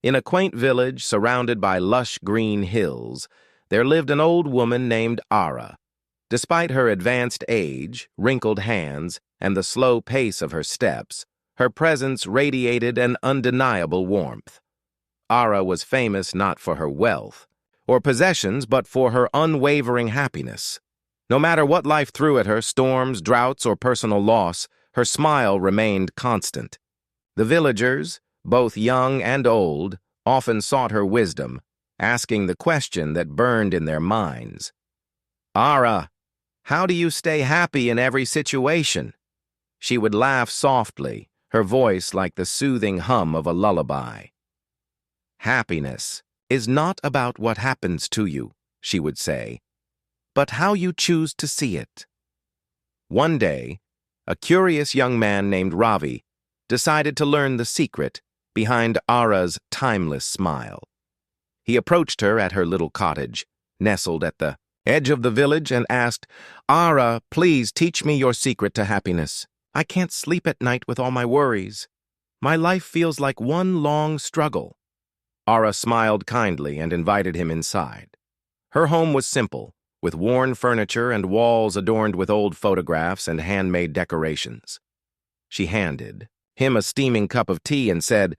In a quaint village surrounded by lush green hills, there lived an old woman named Ara. Despite her advanced age, wrinkled hands, and the slow pace of her steps, her presence radiated an undeniable warmth. Ara was famous not for her wealth or possessions, but for her unwavering happiness. No matter what life threw at her, storms, droughts, or personal loss, her smile remained constant. The villagers, both young and old, often sought her wisdom, asking the question that burned in their minds. "Ara, how do you stay happy in every situation?" She would laugh softly, her voice like the soothing hum of a lullaby. "Happiness is not about what happens to you," she would say, "but how you choose to see it." One day, a curious young man named Ravi decided to learn the secret behind Ara's timeless smile. He approached her at her little cottage, nestled at the edge of the village, and asked, "Ara, please teach me your secret to happiness. I can't sleep at night with all my worries. My life feels like one long struggle." Ara smiled kindly and invited him inside. Her home was simple, with worn furniture and walls adorned with old photographs and handmade decorations. She handed him a steaming cup of tea and said,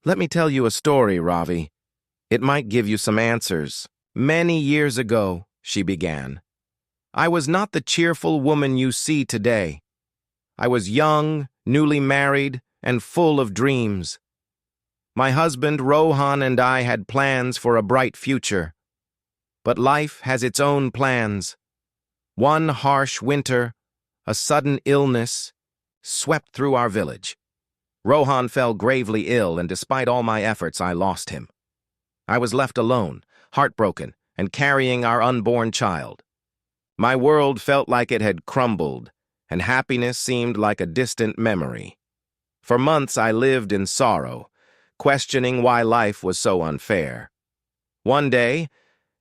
"Let me tell you a story, Ravi. It might give you some answers. Many years ago," she began, "I was not the cheerful woman you see today. I was young, newly married, and full of dreams. My husband, Rohan, and I had plans for a bright future. But life has its own plans. One harsh winter, a sudden illness, swept through our village. Rohan fell gravely ill, and despite all my efforts, I lost him. I was left alone, heartbroken, and carrying our unborn child. My world felt like it had crumbled, and happiness seemed like a distant memory. For months I lived in sorrow, questioning why life was so unfair. One day,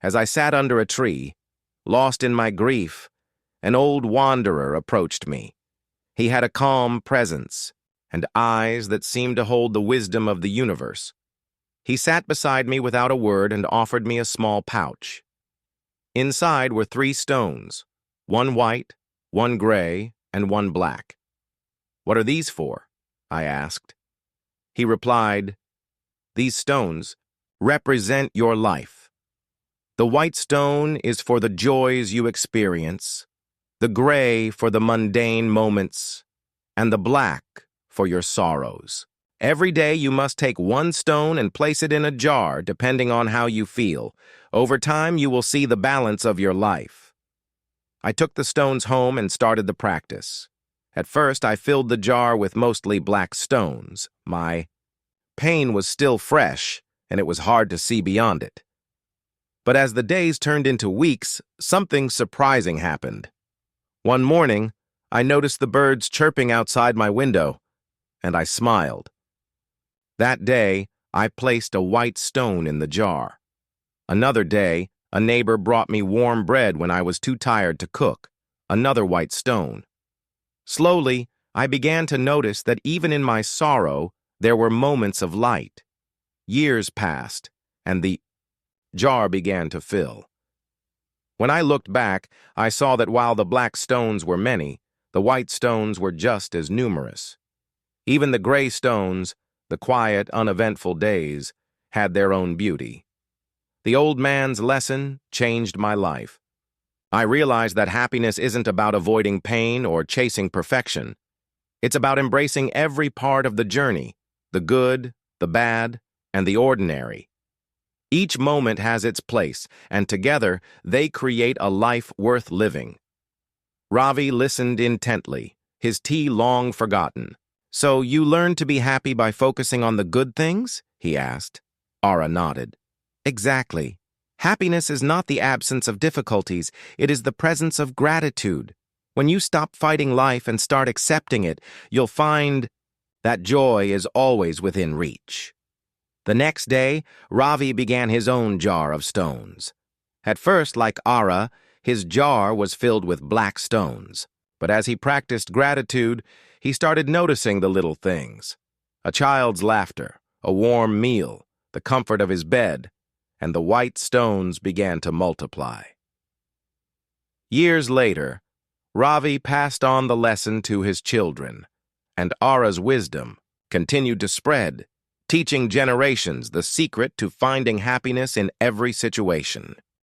as I sat under a tree, lost in my grief, an old wanderer approached me. He had a calm presence and eyes that seemed to hold the wisdom of the universe. He sat beside me without a word and offered me a small pouch. Inside were 3 stones, one white, one gray, and one black. "What are these for?" I asked. He replied, "These stones represent your life. The white stone is for the joys you experience, the gray for the mundane moments, and the black for your sorrows. Every day you must take one stone and place it in a jar, depending on how you feel. Over time, you will see the balance of your life." I took the stones home and started the practice. At first, I filled the jar with mostly black stones. My pain was still fresh, and it was hard to see beyond it. But as the days turned into weeks, something surprising happened. One morning, I noticed the birds chirping outside my window, and I smiled. That day, I placed a white stone in the jar. Another day, a neighbor brought me warm bread when I was too tired to cook, another white stone. Slowly, I began to notice that even in my sorrow, there were moments of light. Years passed, and the jar began to fill. When I looked back, I saw that while the black stones were many, the white stones were just as numerous. Even the gray stones, the quiet, uneventful days, had their own beauty. The old man's lesson changed my life. I realized that happiness isn't about avoiding pain or chasing perfection. It's about embracing every part of the journey, the good, the bad, and the ordinary. Each moment has its place, and together they create a life worth living. Ravi listened intently, his tea long forgotten. "So you learned to be happy by focusing on the good things?" he asked. Ara nodded. "Exactly. Happiness is not the absence of difficulties, it is the presence of gratitude. When you stop fighting life and start accepting it, you'll find that joy is always within reach." The next day, Ravi began his own jar of stones. At first, like Ara, his jar was filled with black stones. But as he practiced gratitude, he started noticing the little things. A child's laughter, a warm meal, the comfort of his bed, and the white stones began to multiply. Years later, Ravi passed on the lesson to his children, and Ara's wisdom continued to spread, teaching generations the secret to finding happiness in every situation.